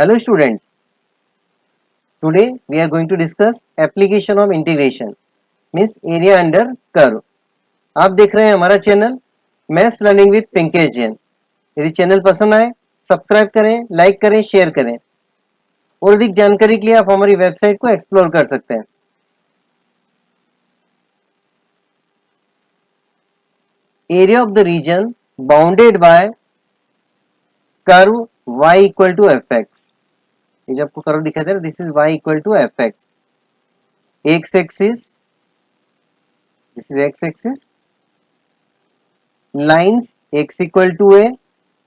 Hello students, today we are going to discuss application of integration means area under curve. आप देख रहे हैं हमारा channel maths learning with Pinkesh Jain. यदि channel पसंद आए सब्सक्राइब करें, लाइक करें, शेयर करें और अधिक जानकारी के लिए आप हमारी वेबसाइट को एक्सप्लोर कर सकते हैं। Area of the region bounded by curve y equal to f x. ये जो आपको कर्व दिखाई दे रहा है, this is y equal to f x. X axis, this is x axis, lines x equal to a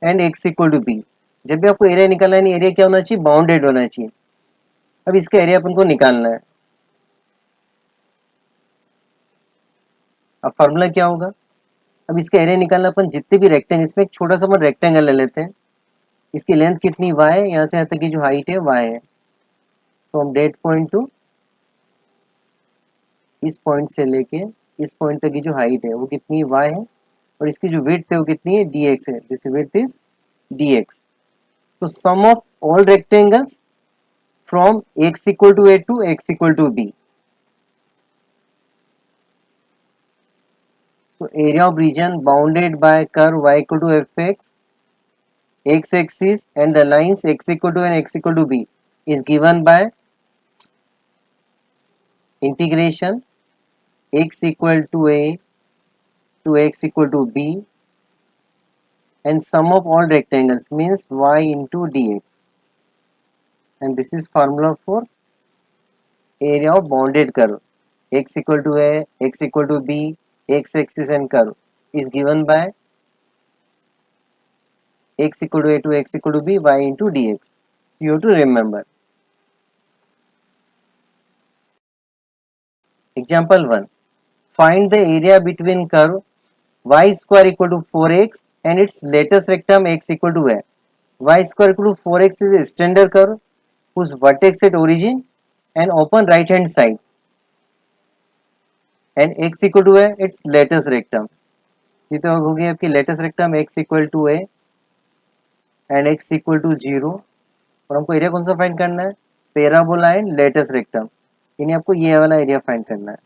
and x equal to b। जब भी आपको एरिया निकालना है, एरिया क्या होना चाहिए? बाउंडेड होना चाहिए। अब इसका एरिया अपन को निकालना है। अब फॉर्मूला क्या होगा? अब इसका एरिया निकालना, अपन जितने भी रेक्टेंगल, इसमें एक छोटा सा अपन रेक्टेंगल ले लेते हैं। इसकी लेंथ कितनी? y है, यहाँ से यहाँ तक की जो हाइट है y है। तो हम डेट पॉइंट टू इस पॉइंट से लेके इस पॉइंट तक की जो हाइट है वो कितनी y है, और इसकी जो विड्थ है वो कितनी है? dx है। This width is dx। तो sum of all rectangles from x equal to a to x equal to b। So area of region bounded by curve y equal to fx, x axis and the lines x equal to and x equal to b is given by integration x equal to a to x equal to b and sum of all rectangles means y into dx, and this is formula for area of bounded curve x equal to a, x equal to b, x axis and curve is given by x equal to a to x equal to b, y into dx. You have to remember. Example 1. Find the area between curve y square equal to 4x and its latest rectum x equal to a. Y square equal to 4x is a standard curve whose vertex at origin and open right hand side, and x equal to a its latest rectum. ये तो हो गई आपकी latest रेक्टम x equal to a and x equal to 0। और हमको area कौन सा फाइंड करना है? पैराबोला एंड लेटेस्ट रेक्टम, यानी आपको ये वाला एरिया फाइंड करना है।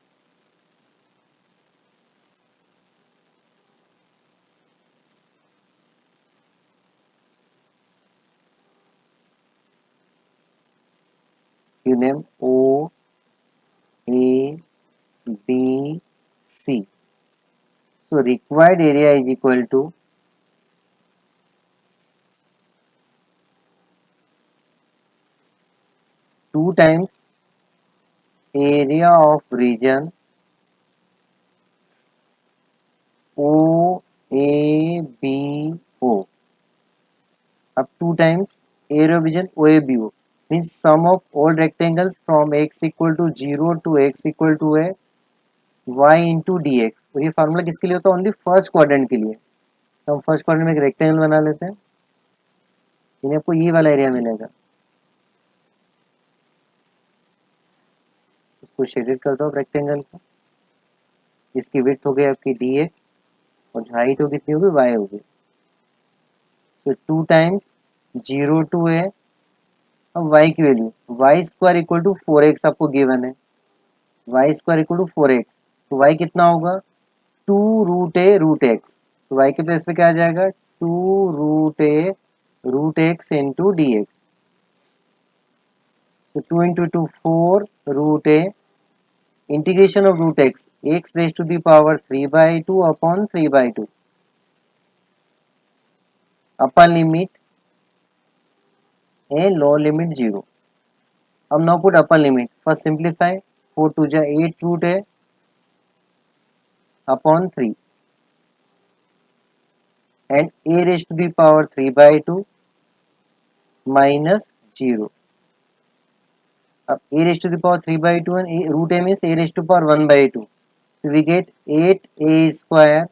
You name O, A, B, C. So required area is equal to 2 times area of region O A B O. Up 2 times area of region O A B O means sum of all rectangles from x equal to 0 to x equal to a y into dx। और ये formula किसके लिए होता है? Only first quadrant के लिए। तो हम फर्स्ट क्वाड्रेंट में एक रेक्टेंगल बना लेते हैं, यानी आपको ये वाला एरिया मिलेगा। इसको शेडेड कर दो रेक्टेंगल को। इसकी विड्थ हो गई आपकी dx और जो हाइट होगी कितनी होगी? y होगी। तो 2 टाइम्स 0 टू a। अब y की value y square equal to 4x आपको गिवन है। y square equal to 4x, तो y कितना होगा? 2 रूट ए रूट एक्स। तो y के प्लेस पे क्या आ जाएगा? 2 root a root x into d x. तो 2 into 2 4 root a integration of root x x raise to the power 3/2 upon 3/2 upper limit and lower limit 0. अब now put upper limit. First simplify. 4 to जा 8 root है upon 3 and a raised to the power 3/2 minus 0. अब a raised to the power 3/2 and root a means a raised to power 1/2. So we get 8a square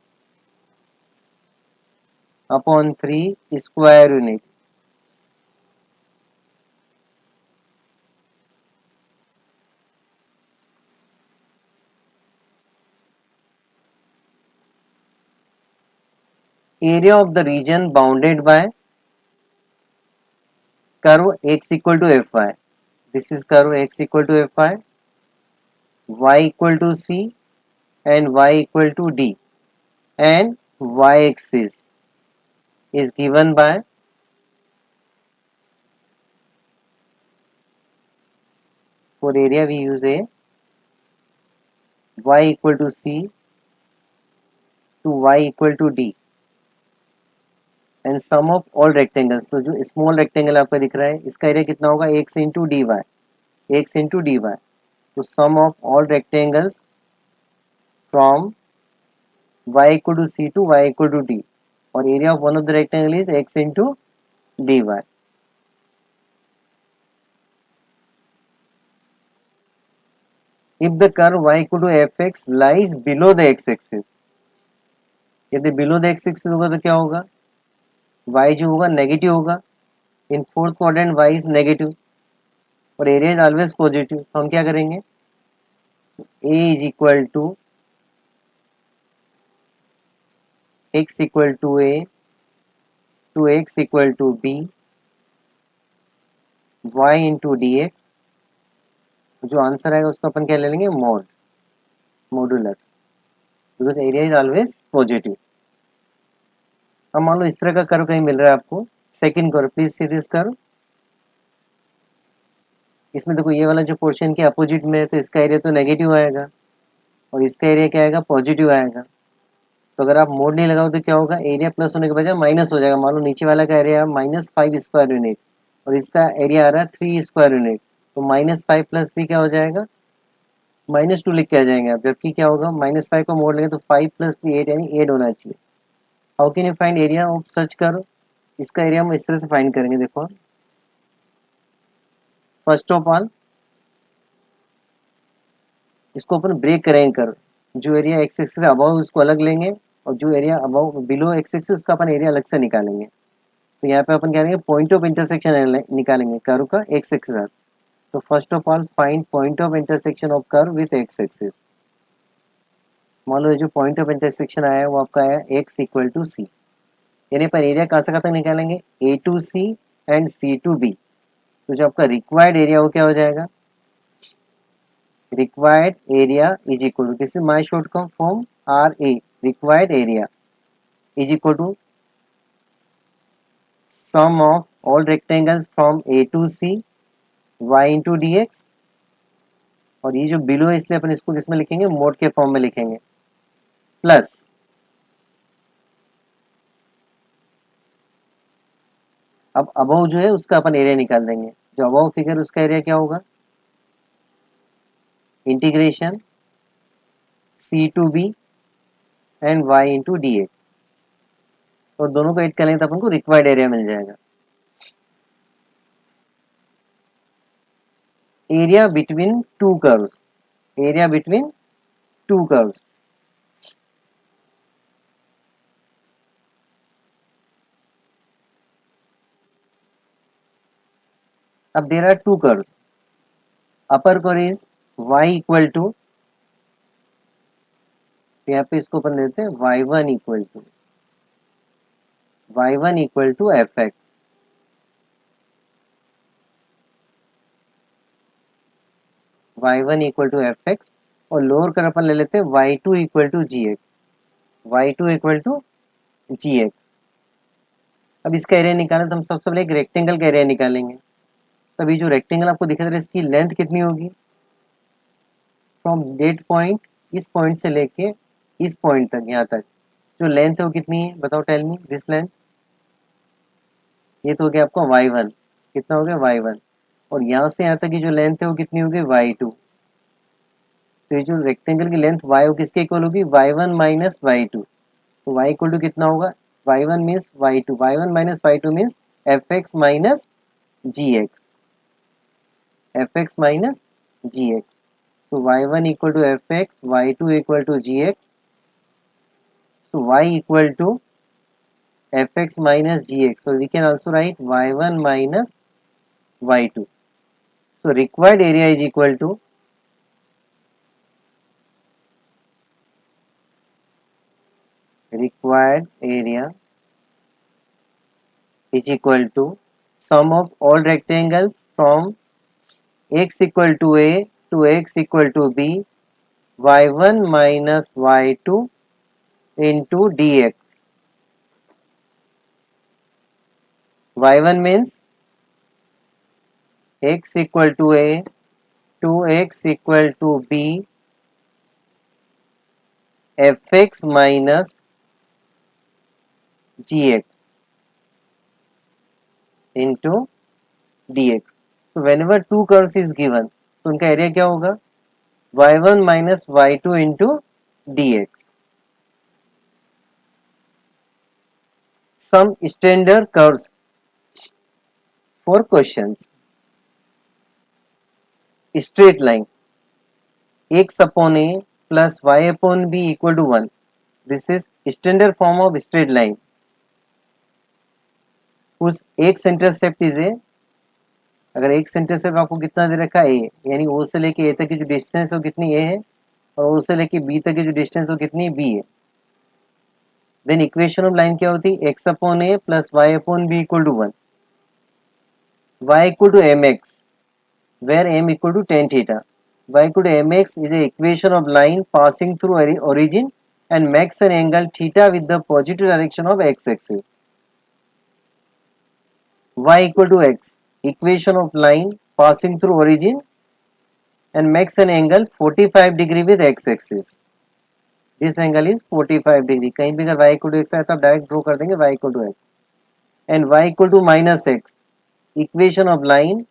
upon 3 square unit. Area of the region bounded by curve x equal to fy. This is curve x equal to fy, y equal to c, and y equal to d, and y axis is given by, for area we use a y equal to c to y equal to d and sum of all rectangles. तो जो small rectangle आपका दिख रहा है इसका area कितना होगा, x into d y, x into d y. तो sum of all rectangles from y equal to c to y equal to d, और area of one of the rectangle is x into dy. If the curve y equal to fx lies below the x axis, यदि below the x axis होगा तो क्या होगा, y जो होगा negative होगा. In fourth quadrant y is negative और area is always positive. तो हम क्या करेंगे, a is equal to x equal to a to x equal to b y into d x. जो आंसर आएगा उसका अपन क्या ले लेंगे, modulus, because area is always positive. अब मान लो इस तरह का कर्व कहीं मिल रहा है आपको, second curve, please see this curve. इसमें देखो ये वाला जो पोर्शन के अपोजिट में है तो इसका एरिया तो नेगेटिव आएगा और इसका एरिया क्या आएगा, पॉजिटिव आएगा. तो अगर आप मोड नहीं लगाओ तो क्या होगा, एरिया प्लस होने के बजाय माइनस हो जाएगा. मान लो नीचे वाला का एरिया -5 स्क्वायर यूनिट और इसका एरिया आ रहा है 3 स्क्वायर यूनिट. तो -5 प्लस 3 क्या हो जाएगा, -2 लिख के आ जाएंगे आप. जबकि क्या होगा, -5 को मोड़ लेंगे तो 5 प्लस 3 8, यानी 8 होना चाहिए. How can you find area of such curve. इसका एरिया हम इस तरह से फाइंड करेंगे. देखो, फर्स्ट ऑफ ऑल इसको अपन ब्रेक करेंगे कर्व. जो एरिया एक्स एक्सिस से अबव उसको अलग लेंगे और जो area above below x axis उसका अपन एरिया अलग से निकालेंगे. तो यहाँ पे अपन क्या करेंगे, पॉइंट ऑफ इंटरसेक्शन निकालेंगे कर्व का एक्स एक्सिस साथ. तो first of all find point of intersection of curve with x axis. मान लो ये जो पॉइंट ऑफ इंटरसेक्शन आया है वो आपका आया एक्स इक्वल टू सी. यानी पर एरिया कहाँ से कहाँ तक निकालेंगे, a to c and c to b. तो जो आपका रिक्वायर्ड एरिया वो क्या हो जाएगा, required area is equal to, this is my short form RA, required area is equal to sum of all rectangles from A to C y into dx. और ये जो बिलो है इसलिए अपन इसको किसमें लिखेंगे, मोड के फॉर्म में लिखेंगे, प्लस अब अबव जो है उसका अपन एरिया निकाल देंगे. जो अबव फिगर उसका एरिया क्या होगा, integration c to b and y into d x. और दोनों को एड करेंगे तो अपन को रिक्वायर्ड एरिया मिल जाएगा. Area between two curves, area between two curves. अब there are two curves. Upper curve is y equal to, यहाँ पे इसको अपन लेते हैं y1 equal to f x. y1 equal to f x. और लोअर कर अपन ले लेते हैं y2 equal to g x, y2 equal to g x. अब इसका एरिया निकालना तो हम सबसे पहले एक रेक्टेंगल का एरिया निकालेंगे. तभी जो रेक्टेंगल आपको दिख रहा है इसकी लेंथ कितनी होगी, फ्रॉम डेट पॉइंट, इस पॉइंट से लेके इस पॉइंट तक, यहाँ तक जो लेंथ है वो कितनी है, बताओ, टेल मी दिस लेंथ. ये तो हो गया आपका y1, कितना हो गया y1. और यहाँ से यहाँ तक की जो लेंथ है वो कितनी होगी, y2. तो ये जो रेक्टेंगल की लेंथ y हो किसके इक्वल होगी, y1 माइनस y2. तो y इक्वल टू कितना होगा, y1 means y2, y1 minus y2 means f x minus g x, f x minus g x. So y1 equal to fx, y2 equal to gx. So y equal to fx minus gx. So we can also write y1 minus y2. So required area is equal to sum of all rectangles from x equal to a to x equal to b, y1 minus y2 into dx. y1 means x equal to a to x equal to b, fx minus gx into dx. So whenever two curves is given, तो उनका area क्या होगा? y1 minus y2 into dx. Some standard curves for questions. Straight line x upon a plus y upon b equal to 1. This is standard form of straight line. उस x intercept is a, अगर x intercept आपको कितना दे रखा है a, यानी o से लेके a तक की जो डिस्टेंस है वो कितनी a है, और o से लेके b तक की जो डिस्टेंस है वो कितनी b है. देन इक्वेशन ऑफ लाइन क्या होती है? x upon a plus y upon b equal to 1. y equal टू mx, where m equal to tan theta. Y equal to mx is a equation of line passing through origin and makes an angle theta with the positive direction of x-axis. Y equal to x, equation of line passing through origin and makes an angle 45 degree with x-axis. This angle is 45 degree. कहीं भी अगर y equal to x आए तो आप direct draw कर देंगे y equal to x. And y equal to minus x, equation of line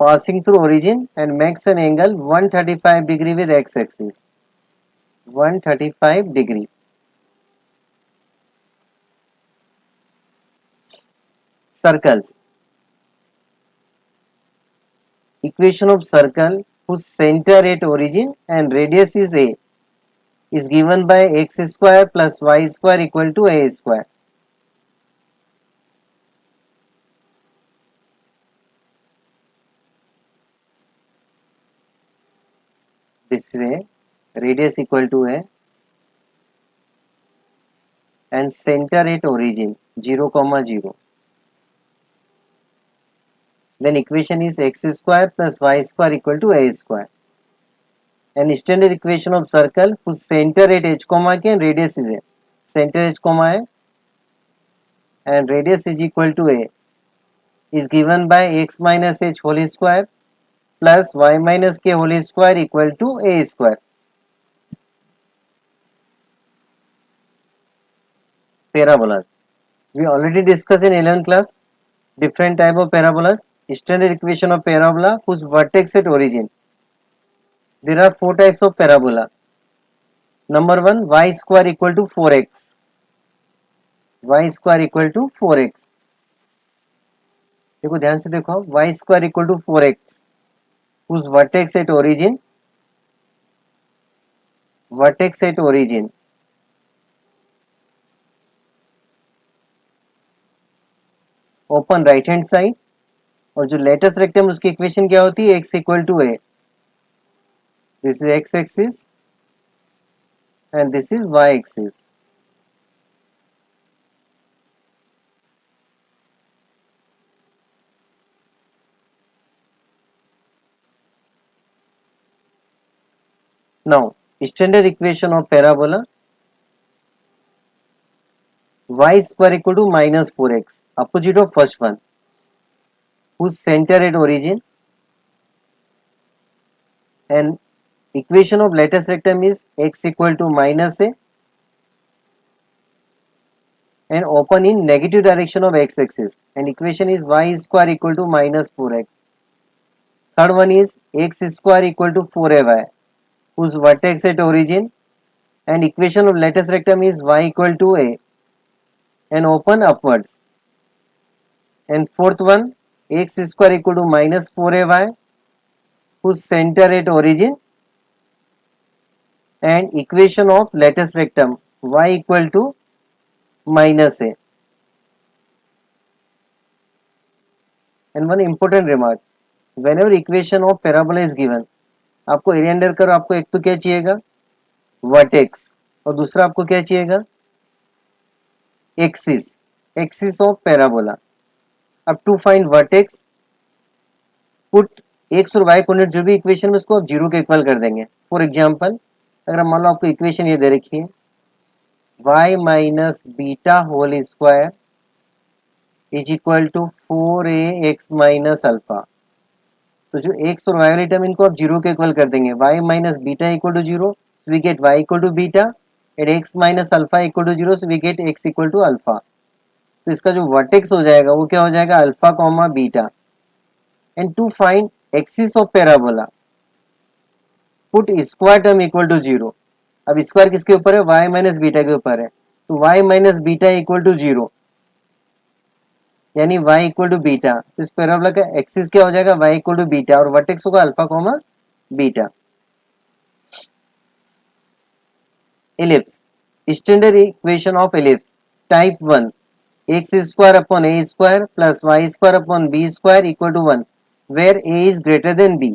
passing through origin and makes an angle 135 degree with x-axis. 135 degree. Circles. Equation of circle whose center at origin and radius is a is given by x square plus y square equal to a square. This is a radius equal to a and center at origin 0, 0. Then equation is x square plus y square equal to a square. And standard equation of circle whose center at h comma के and radius is a. Center h comma है and radius is equal to a is given by x minus h whole square plus y minus k whole square equal to a square. Parabolas. We already discussed in 11th class different type of parabolas. Standard equation of parabola whose vertex at origin. There are four types of parabola. Number one, y square equal to 4x. Y square equal to 4x. देखो ध्यान से देखो, y square equal to 4x whose vertex at origin open right hand side, और जो latus rectum उसकी equation क्या होती है? x equal to a. This is x axis and this is y axis. Now standard equation of parabola, y square equal to minus 4x, opposite of first one, whose center at origin and equation of lattice rectum is x equal to minus a and open in negative direction of x axis, and equation is y square equal to minus 4x. Third one is x square equal to 4ay whose vertex at origin and equation of lattice rectum is y equal to a and open upwards. And fourth one, x square equal to minus 4ay whose center at origin and equation of lattice rectum y equal to minus a. And one important remark, whenever equation of parabola is given, आपको area under कर, आपको एक तो क्या चाहिएगा? Vertex, और दूसरा आपको क्या चाहिएगा? Axis, axis of parabola. अब to find vertex, put x और वाई कोऑर्डिनेट जो भी इक्वेशन में उसको आप जीरो के इक्वल कर देंगे। फॉर एग्जांपल अगर मान लो आपको इक्वेशन ये दे रखी है y minus beta whole square is equal to 4ax minus alpha, तो जो एक्स और वाई वाली टर्म इनको आप जीरो के इक्वल कर देंगे। y minus beta equal to zero, we get y equal to beta, and x minus alpha equal to zero, so we get x equal to alpha. तो इसका जो वर्टेक्स हो जाएगा वो क्या हो जाएगा, alpha comma beta. And to find axis of parabola, put square term equal to zero. अब स्क्वायर किसके ऊपर है, y माइनस बीटा के ऊपर है, तो y minus beta equal to zero, यानी y इक्वल टू बीटा। तो इस पैराबोला का एक्सिस क्या हो जाएगा, y इक्वल टू बीटा, और वर्टेक्स होगा alpha comma beta. Ellipse, standard equation of ellipse type 1, x square upon a square plus y square upon b square equal to 1 where a is greater than b.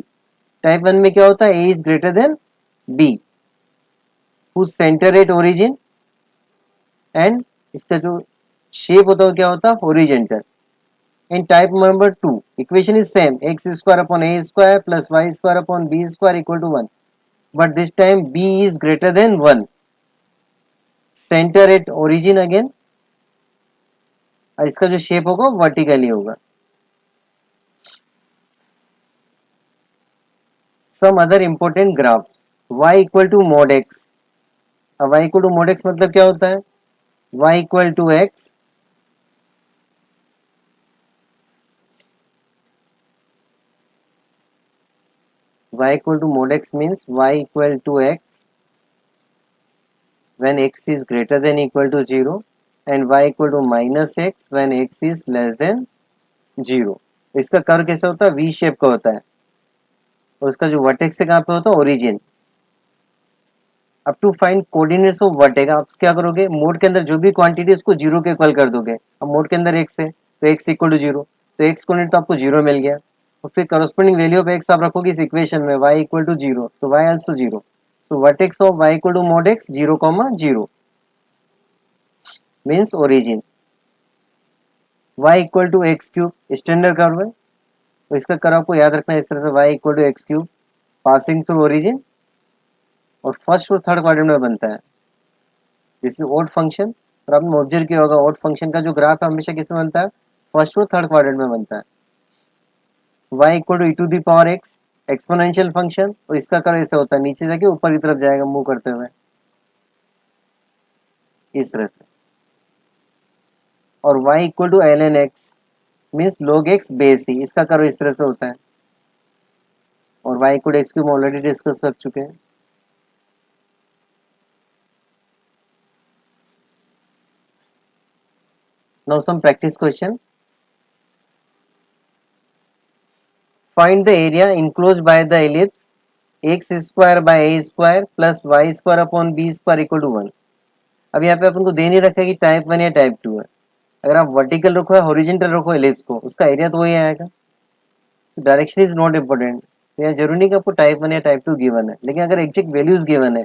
Type 1 में क्या होता है, a is greater than B, whose centre at origin, and इसका जो shape होता है क्या होता है, horizontal. In type number 2 equation is same, x square upon a square plus y square upon b square equal to 1, but this time b is greater than 1, centre at origin again, और इसका जो shape होगा vertically होगा। Some other important graph, y equal to mod x. अब y equal to mod x मतलब क्या होता है, y equal to x y equal to mod x means y equal to x when x is greater than equal to 0 and y equal to minus x when x is less than 0। इसका curve कैसा होता है, V shape का होता है, और उसका जो वर्टेक्स है कहाँ पे होता है, ओरिजिन। अब to find coordinates of vertex आप क्या करोगे, मोड के अंदर जो भी क्वांटिटी उसको जीरो के इक्वल कर दोगे। अब मोड के अंदर एक्स है तो एक्स इक्वल टू जीरो, तो एक्स कोऑर्डिनेट तो आपको जीरो मिल गया, और फिर करस्पॉन्डिंग वैल्यू ऑफ एक्स आप रखोगे इस इक्वेशन में, y इक्वल टू जीरो, तो y also zero, so vertex of y equal to mod x 0 comma 0 means origin। y equal to x cube standard curve है, तो इसका कर्व आपको याद रखना है इस तरह से, y equal to x cube passing through origin, और फर्स्ट और थर्ड क्वाड्रेंट में बनता है। दिस इज ओड फंक्शन, और आपने ऑब्जर्व किया होगा ओड फंक्शन का जो ग्राफ है हमेशा किसमें बनता है, फर्स्ट और थर्ड क्वाड्रेंट में बनता है। y equal to e to the power x exponential function, और इसका कर्व ऐसे होता है, नीचे जाके ऊपर की तरफ जाएगा मूव करते हुए इस तरह से। और y equal to l n x means log x base ही, इसका कर्व इस तरह से होता है, और y equal to x cube already discuss कर चुके हैं। Now some practice question, find the area enclosed by the ellipse x square by a square plus y square upon b square equal to 1। अब यहाँ पे अपन को दे नहीं रखा है कि टाइप 1 या टाइप 2 है, अगर आप वर्टिकल रखो या हॉरिजॉन्टल रखो एलिप्स को, उसका एरिया तो वही आएगा। डायरेक्शन इज नॉट इम्पोर्टेंट, तो यहाँ जरूरी नहीं कि आपको टाइप 1 या टाइप 2 गिवन है, लेकिन अगर एग्जैक्ट वैल्यूज गिवन है,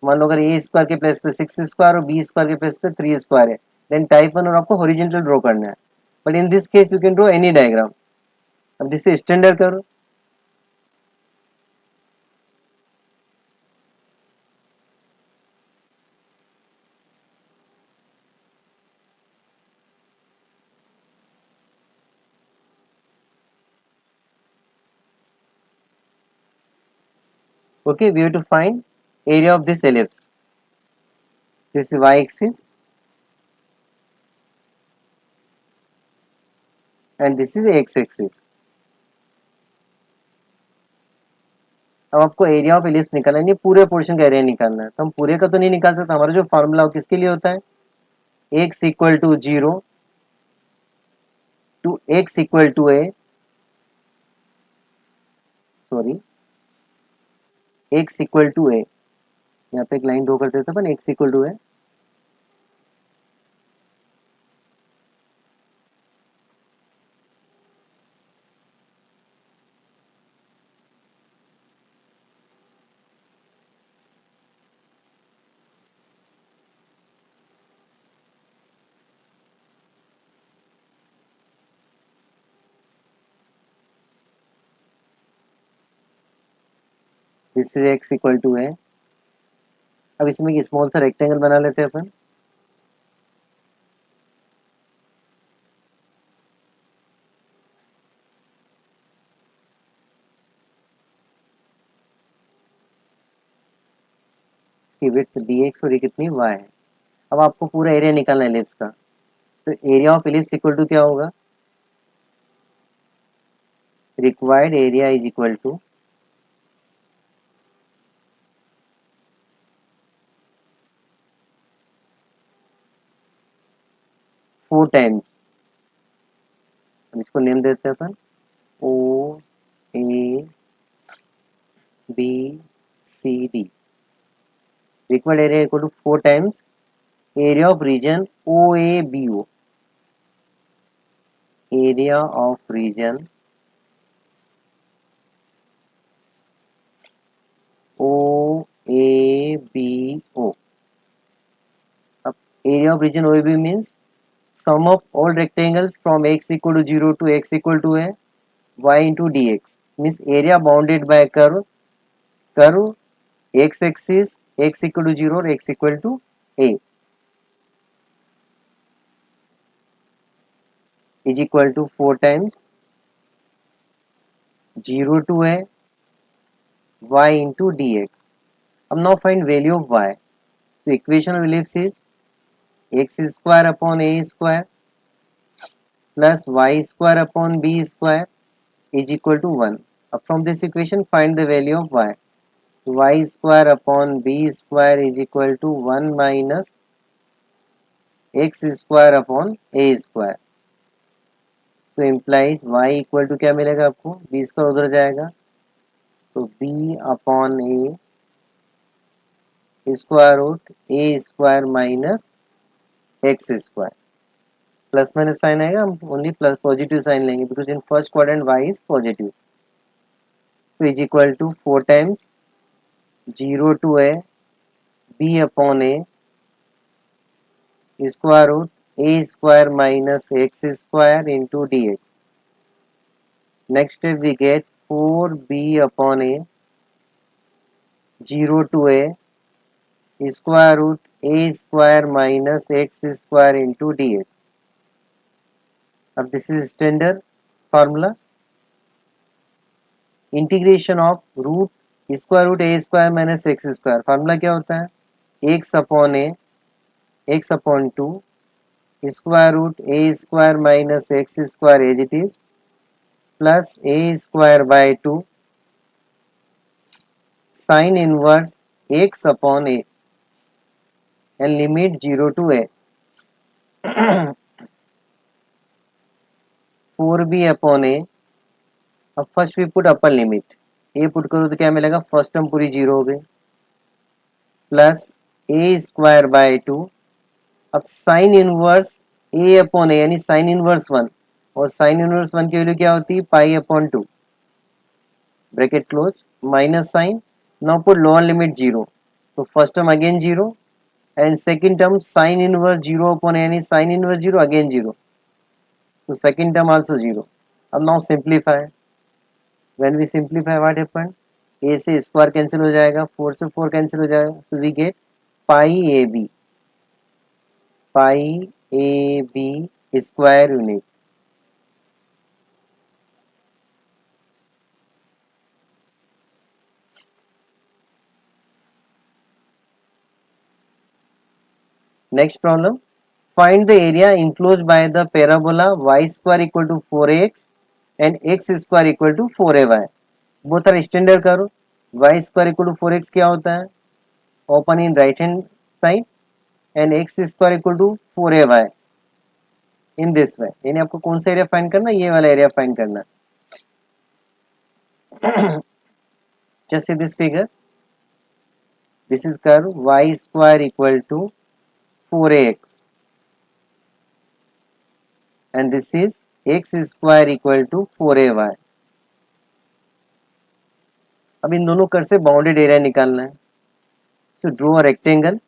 मान लो अगर ए स्क्वायर के प्लेस पे 6 स्क्वायर और बी स्क्वायर के प्लेस पे 3 स्क्वायर है, देन टाइप 1 और आपको हॉरिजॉन्टल ड्रॉ करना है, but in this case you can draw any diagram. अब दिस स्टैंडर्ड करो, okay, we have to find area of this ellipse, this is y axis and this is x axis। अब आपको area of ellipse निकालना है, नहीं पूरे portion का area निकालना है, तो हम पूरे का तो नहीं निकाल सकते, हमारा जो फार्मूला किसके लिए होता है, x equal to zero to x equal to a, sorry x equal to a, यहाँ पे एक लाइन ड्रॉ कर देते हैं अपन, x equal to a, this is x equal to है। अब इसमें एक स्मॉल सा रेक्टेंगल बना लेते हैं अपन। इसकी विड्थ dx और ये कितनी y है। अब आपको पूरा एरिया निकालना है एलिप्स का, तो area of ellipse equal to क्या होगा, required area is equal to 4 times, इसको नेम देते हैं अपन O A B C D. Required area equal to 4 times area of region O A B O, area of region O A B O. अब area of region O A B means sum of all rectangles from x equal to 0 to x equal to a y into dx means area bounded by a curve x axis x equal to 0 or x equal to a is equal to 4 times 0 to a y into dx. Now find value of y. So equation of ellipse is x square upon a square plus y square upon b square is equal to 1. From this equation find the value of y. Y square upon b square is equal to 1 minus x square upon a square. So implies y equal to क्या मिलेगा आपको, b square उधर जाएगा तो b upon a square root a square minus x square. Plus minus sign आएगा, हम only plus positive sign लेंगे because in first quadrant y is positive. तो is equal to 4 times 0 to a b upon a square root a square minus x square into dx. Next step we get 4b upon a 0 to a square root a square minus x square into dx. अब this is standard formula. Integration of root square root a square minus x square, formula क्या होता है, x upon a x upon two square root a square minus x square as it is plus a square by two sine inverse x upon a and limit 0 to a 4b upon a. अब first we put upper limit, a put करो तो क्या मिलेगा, first term पूरी zero हो गई plus a square by to. अब sine inverse ए upon ए यानी साइन इनवर्स 1, और साइन इनवर्स 1 की वैल्यू क्या होती है, pi upon 2 bracket close minus sine. Now put lower limit 0, तो first term again 0 and second term sine inverse 0 upon यानी sine inverse 0 again 0, so second term also 0. अब now simplify, when we simplify what happen, a से square cancel हो जाएगा, 4 से 4 cancel हो जाएगा, so we get pi a b square unit. Next problem, find the area enclosed by the parabola y square equal to 4x and x square equal to 4ay. Both are standard करो, y square equal to 4x क्या होता है, open in right hand side and x square equal to 4ay in this way. यानी आपको कौन सा area find करना है, ये वाला एरिया फाइंड करना है। Just see this figure, this is curve y square equal to 4x and this is x square equal to 4ay। अब इन दोनों कर से बाउंडेड एरिया निकालना है, तो ड्रॉ अ रेक्टेंगल।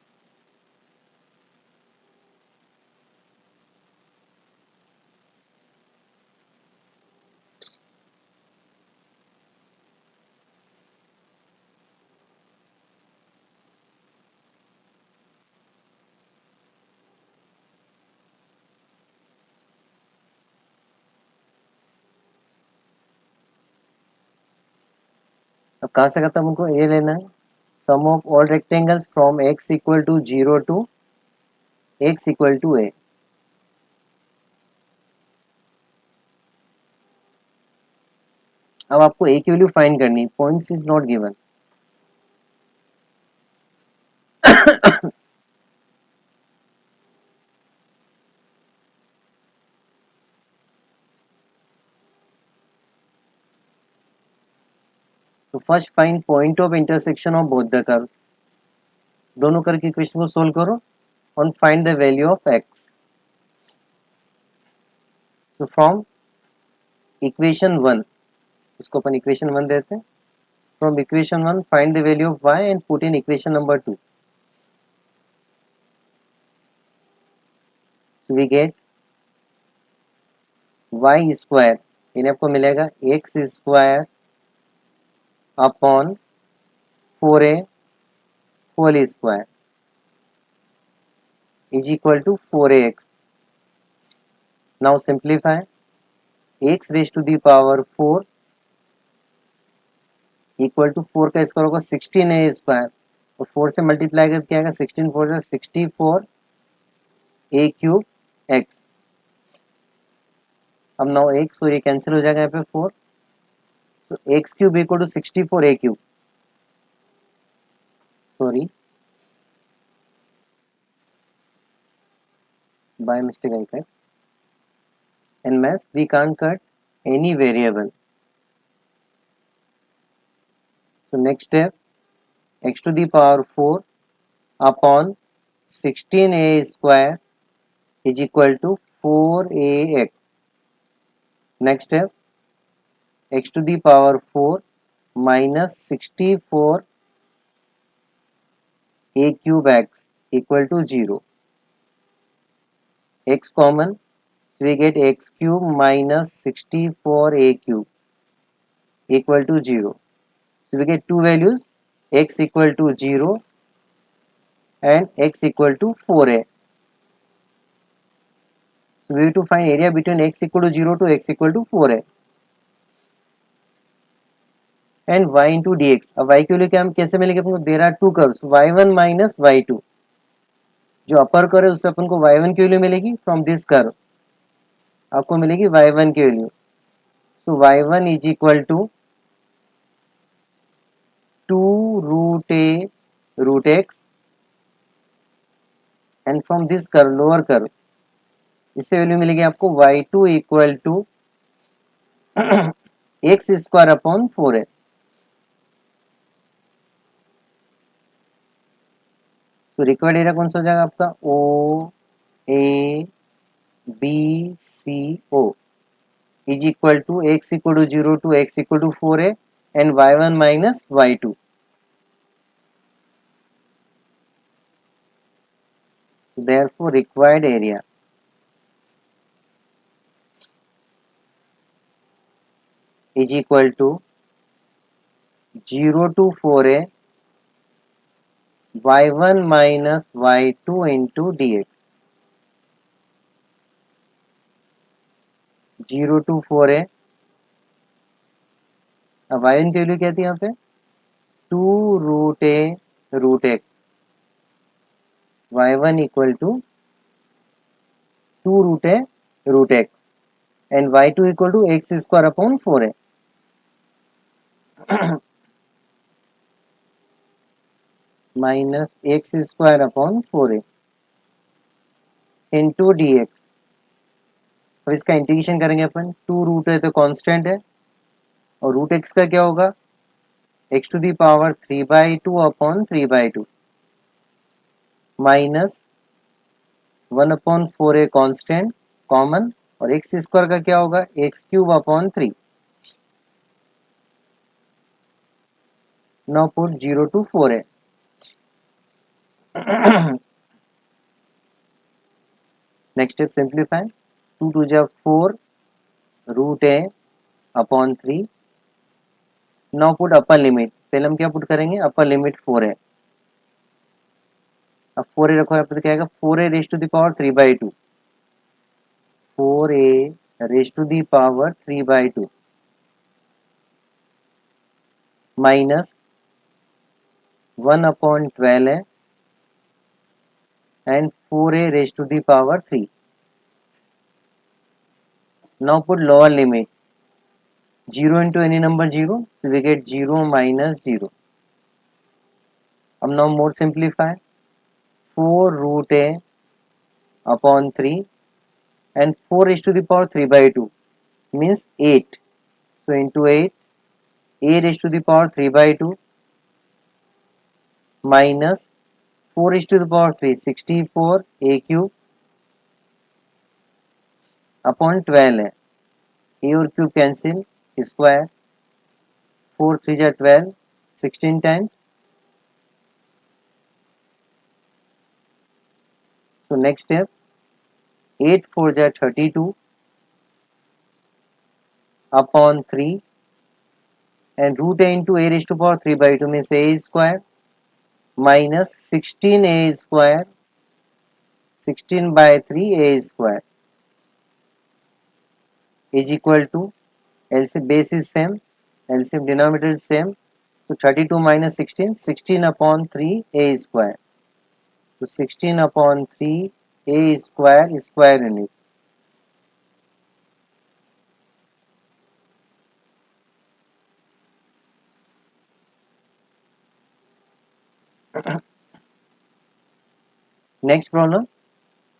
अब कहाँ से खत्म हमको ये लेना है, sum of all rectangles from x equal to 0 to x equal to a। अब आपको a की वैल्यू फाइंड करनी है, पॉइंट्स इज नॉट गिवन। तो first find point of intersection of both the curve, दोनों कर्व की इक्वेशन को solve करो और find the value of x। तो फ्रॉम इक्वेशन 1, इसको अपन इक्वेशन 1 देते हैं, from equation 1 find the value of y and put in equation number 2। We get y square, इन्हें आपको मिलेगा x square upon 4a whole square is equal to 4ax। Now simplify, x raise to the power 4 equal to 4 का square होगा 16a square, और 4 से multiply करके क्या आएगा, 16 4 जा 64 a क्यूब x। अब नाउ x और ये कैंसिल हो जाएगा यहाँ पे 4, तो x cube equal to 64 a cube, sorry by mistake I cut. In maths we can't cut any variable. So next step, x to the power 4 upon 16a square is equal to 4ax. Next step, x to the power 4 minus 64 a cube x equal to 0. X common, so we get x cube minus 64 a cube equal to 0. So we get two values, x equal to 0 and x equal to 4a. So we have to find area between x equal to 0 to x equal to 4a and y into dx। अब y के लिए क्या हम कैसे मिलेंगे अपन को, there are two curves y1 minus y2, जो अपर कर्व है उससे अपन को y1 की वैल्यू मिलेगी, फ्रॉम दिस कर्व आपको मिलेगी y1 की value. So y1 is equal to 2 root a root x and from this curve lower curve इससे वैल्यू मिलेगी आपको y2 equal to x square upon 4a। तो रिक्वायर्ड एरिया कौन सा हो जाएगा आपका, O A B C O is equal to x equal to 0 to x equal to 4a and y1 minus y2। therefore required area is equal to 0 to 4a y1 minus y2 into dx। 0 to 4a, अब y1 की value क्या थी यहाँ पे, 2 root a root x, y1 equal to 2 root a root x and y2 equal to x square upon 4a। Minus x square upon 4a into d x. अब इसका integration करेंगे अपन, 2 root है तो कांस्टेंट है, और रूट एक्स का क्या होगा, x to the power 3/2 upon 3/2 minus 1 upon 4a constant common, और एक्स स्क्वायर का क्या होगा, x cube upon 3। Now put 0 to 4a। Next step simplify, 2 to जा 4 root a upon 3। Now put upper limit, पहले हम क्या पुट करेंगे, upper limit 4a। अब 4a रखो यहाँ पर, क्या आएगा, 4a raise to the power 3/2, 4a raise to the power 3/2 minus 1/12 है and 4a raised to the power 3. Now put lower limit 0 into any number 0, so we get 0 minus 0. Now more simplify 4 root a upon 3 and 4 raised to the power 3 by 2 means 8. So into 8 a raised to the power 3 by 2 minus 4 raised to the power 3 64 a cube upon 12 है a और cube cancel square 4 3 जा 12 16 times. So next step 8 4 जा 32 upon 3 and root a into a raised to power 3 by 2 means a square minus 16 a square 16 by 3 a square is equal to LCM base is same LCM denominator is same. So 32 minus 16 16 upon 3 a square. So 16 upon 3 a square square unit. Next problem.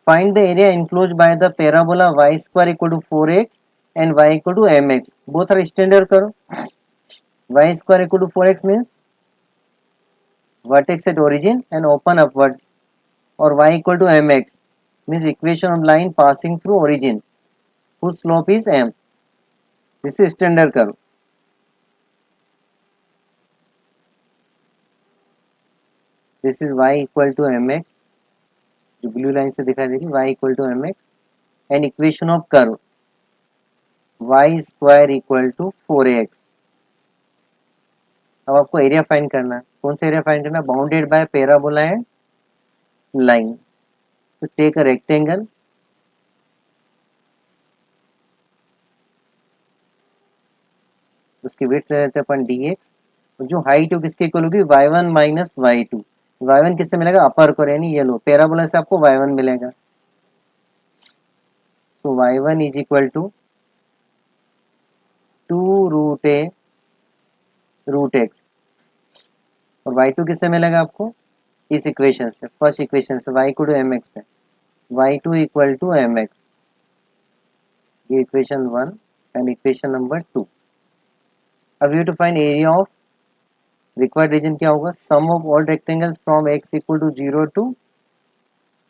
Find the area enclosed by the parabola y square equal to 4x and y equal to mx. Both are standard करो. Y square equal to 4x means vertex at origin and open upwards, or y equal to mx means equation of line passing through origin whose slope is m. This is standard करो. This is y equal to mx, जो blue line से दिखाई दे रही y equal to mx and equation of curve y square equal to 4ax. अब आपको area find करना है. कौन सा एरिया फाइंड करना है? Bounded by parabola and line. तो टेक अ रेक्टेंगल उसकी विड्थ ले लेते हैं अपन dx. जो हाइट हो किसके इक्वल होगी y1 माइनस y2. y1 किससे मिलेगा? अपर को यानी ये लो पैराबोला से आपको y1 मिलेगा. तो y1 is equal to 2 root a root x और y2 किससे मिलेगा आपको? इस इक्वेशन से, फर्स्ट इक्वेशन से y equal to m x है. y2 equal to m x, ये इक्वेशन 1 एंड इक्वेशन नंबर 2. अब you to find area of required region क्या होगा? Sum of all rectangles from x equal to 0 to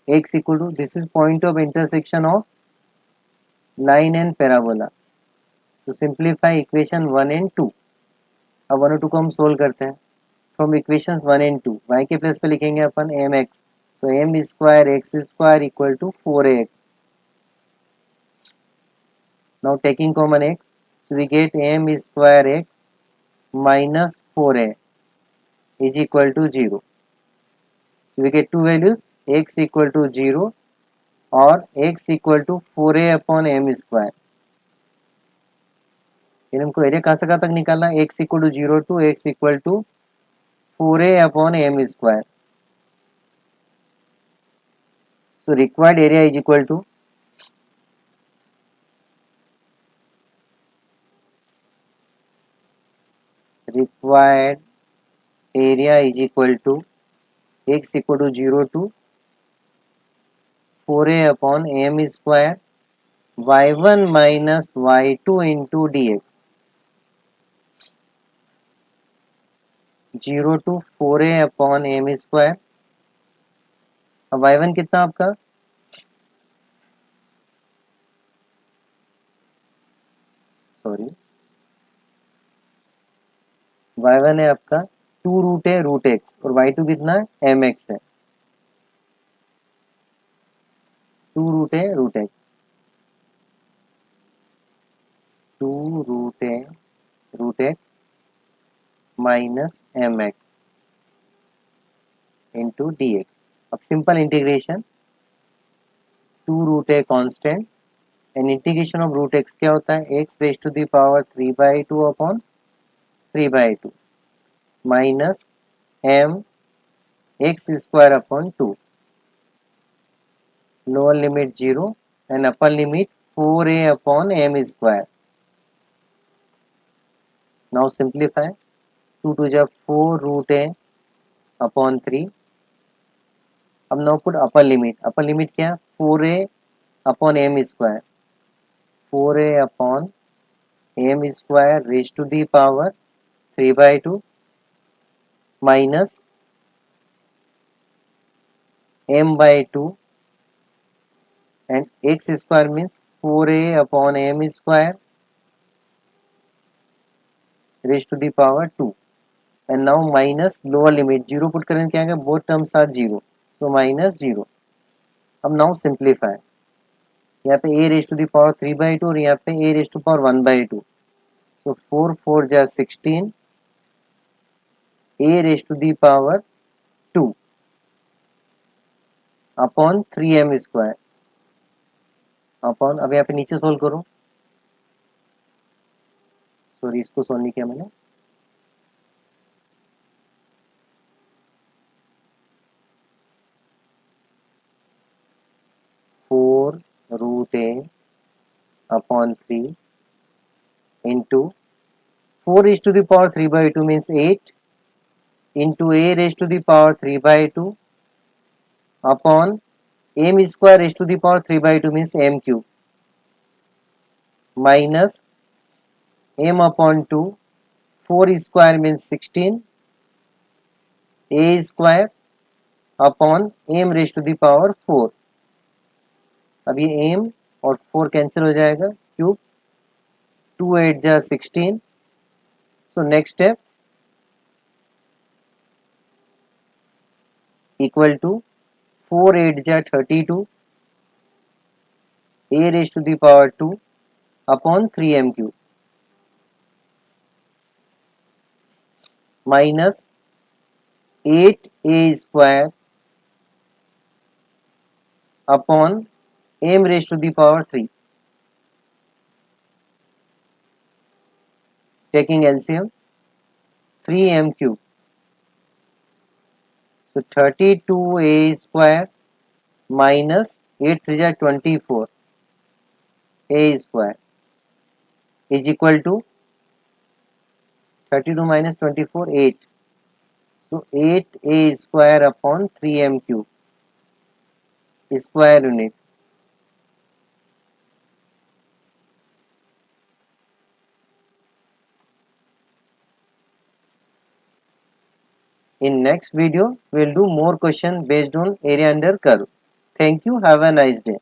x equal to, this is point of intersection of line and parabola. तो simplify equation 1 and 2. अब 1 और 2 को हम solve करते हैं. From equations 1 and 2 y के प्लेस पे लिखेंगे अपन mx. तो m square x square equal to 4ax. Now taking common x, so we get m square x minus 4a is equal to 0. So we get two values, x equal to 0 और x equal to 4a upon m square. इन हमको area कहाँ से कहाँ तक निकालना है? x equal to 0 to x equal to 4a upon m square. So required area is equal to required area is equal to x equal to 0 to 4a upon m square y1 minus y2 into dx. 0 to 4a upon m square. अब y1 कितना आपका? Sorry, y1 है आपका 2 root है root x और y2 कितना है? mx है. 2 रूट है रूट एक्स, 2 रूट है root x minus mx into dx. अब सिंपल इंटीग्रेशन 2 रूट है constant and integration of root x क्या होता है? x raise to the power 3/2 upon 3/2. minus m x square upon 2. Lower limit 0 and upper limit 4a upon m square. Now simplify. 2 to the 4 root a upon 3. अब now put upper limit. Upper limit क्या? 4a upon m square. 4a upon m square raised to the power 3 by 2 minus m by 2 and x square means 4a upon m square raised to the power 2 and now minus lower limit 0 put करें क्या आएगा? both terms are 0 so minus 0. अब now simplify. यहाँ पे a raised to the power 3 by 2 और यहाँ पे a raised to power 1 by 2 so 4 4 जा 16 a raised to the power 2 upon 3m square upon. अब यहाँ पे नीचे सोल्व करो. सॉरी इसको सोल्व नहीं किया मैंने. 4 root a upon 3 into 4 raised to the power 3 by 2 means 8 into a raised to the power 3 by 2 upon m square raised to the power 3 by 2 means m cube minus m upon 2 4 square means 16 a square upon m raised to the power 4. अब ये m और 4 cancel हो जाएगा. Cube 2 8 जा 16. So next step equal to 4 8 जा 32 a raised to the power 2 upon 3m cube minus 8a square upon m raised to the power 3. Taking LCM 3m cube. So 32a square minus 8 3 जा 24 a square is equal to 32 minus 24 8. So 8a square upon 3m cube square unit. In next video, we will do more question based on area under curve. Thank you. Have a nice day.